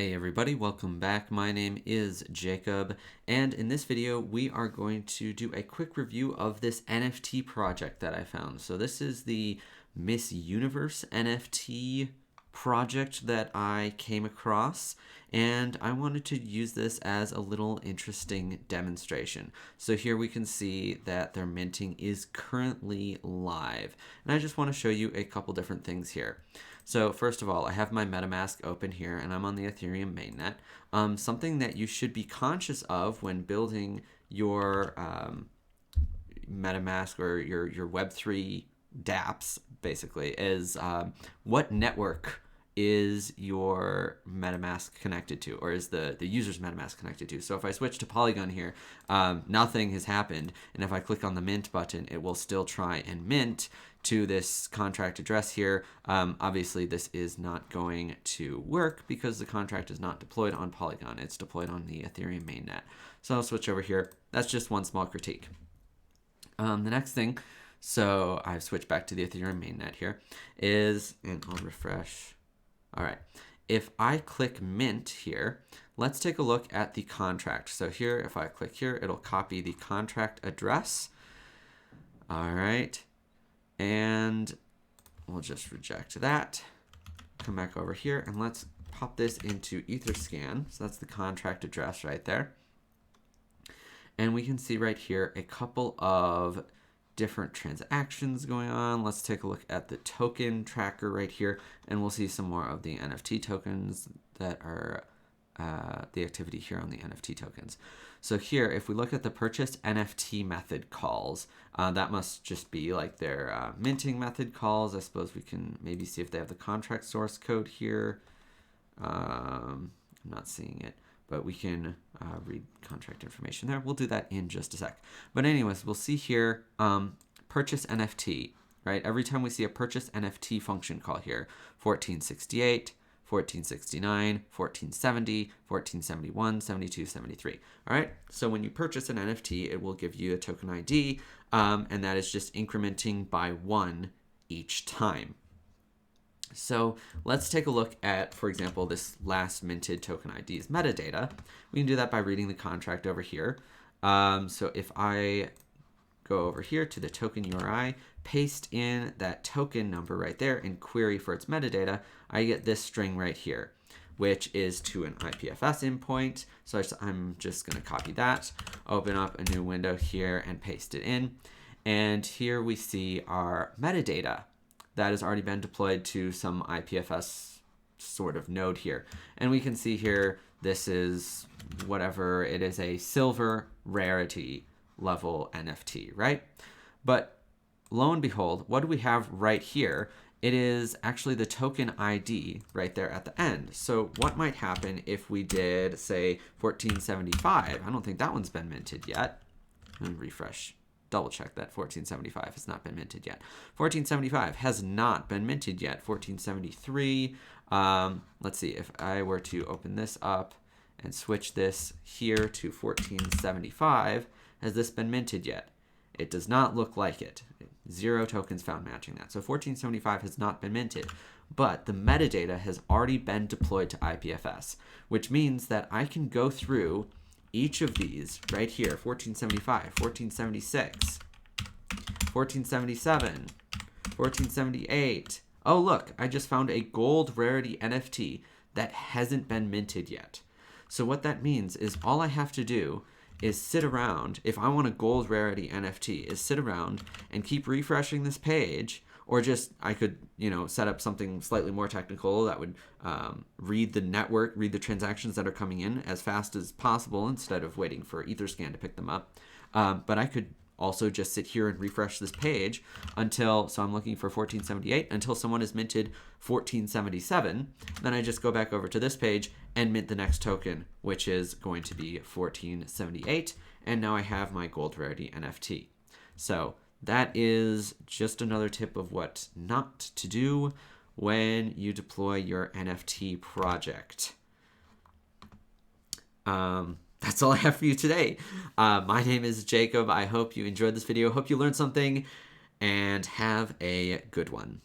Hey everybody, welcome back. My name is Jacob, and in this video we are going to do a quick review of this NFT project that I found. So this is the Miss Universe NFT project that I came across, and I wanted to use this as a little interesting demonstration. So here we can see that their minting is currently live, and I just want to show you a couple different things here. So first of all, I have my MetaMask open here, and I'm on the Ethereum mainnet. Something that you should be conscious of when building your MetaMask or your Web3 dApps, basically, is what network is your MetaMask connected to, or is the user's MetaMask connected to. So if I switch to Polygon here, nothing has happened, and if I click on the mint button, it will still try and mint to this contract address here. Obviously this is not going to work because the contract is not deployed on Polygon, it's deployed on the Ethereum mainnet. So I'll switch over here. That's just one small critique. The next thing, so I've switched back to the Ethereum mainnet here, is, and I'll refresh. All right, if I click mint here, let's take a look at the contract. So here, if I click here, it'll copy the contract address. All right, and we'll just reject that. Come back over here and let's pop this into Etherscan. So that's the contract address right there. And we can see right here a couple of different transactions going on. Let's take a look at the token tracker right here, and we'll see some more of the NFT tokens that are the activity here on the NFT tokens. So here, if we look at the purchase NFT method calls, that must just be like their minting method calls. I suppose we can maybe see if they have the contract source code here. I'm not seeing it, but we can read contract information there. We'll do that in just a sec. But anyways, we'll see here, purchase NFT, right? Every time we see a purchase NFT function call here, 1468, 1469, 1470, 1471, 72, 73. All right, so when you purchase an NFT, it will give you a token ID, and that is just incrementing by 1 each time. So let's take a look at, for example, this last minted token ID's metadata. We can do that by reading the contract over here. So if I go over here to the token URI, paste in that token number right there and query for its metadata, I get this string right here, which is to an IPFS endpoint. So I'm just going to copy that, open up a new window here and paste it in. And here we see our metadata that has already been deployed to some IPFS sort of node here. And we can see here, this is whatever, it is a silver rarity level NFT, right? But lo and behold, what do we have right here? It is actually the token ID right there at the end. So what might happen if we did, say, 1475? I don't think that one's been minted yet. Let me refresh. Double check that 1475 has not been minted yet. 1475 has not been minted yet. 1473, let's see, if I were to open this up and switch this here to 1475, has this been minted yet? It does not look like it. 0 tokens found matching that. So 1475 has not been minted, but the metadata has already been deployed to IPFS, which means that I can go through each of these right here, 1475, 1476, 1477, 1478. Oh, look, I just found a gold rarity NFT that hasn't been minted yet. So what that means is all I have to do is sit around, if I want a gold rarity NFT, is sit around and keep refreshing this page, or just, I could, set up something slightly more technical that would read the network, read the transactions that are coming in as fast as possible instead of waiting for Etherscan to pick them up. But I could also just sit here and refresh this page until, so I'm looking for 1478, until someone has minted 1477. Then I just go back over to this page and mint the next token, which is going to be 1478. And now I have my gold rarity NFT. So that is just another tip of what not to do when you deploy your NFT project. That's all I have for you today. My name is Jacob. I hope you enjoyed this video. Hope you learned something, and have a good one.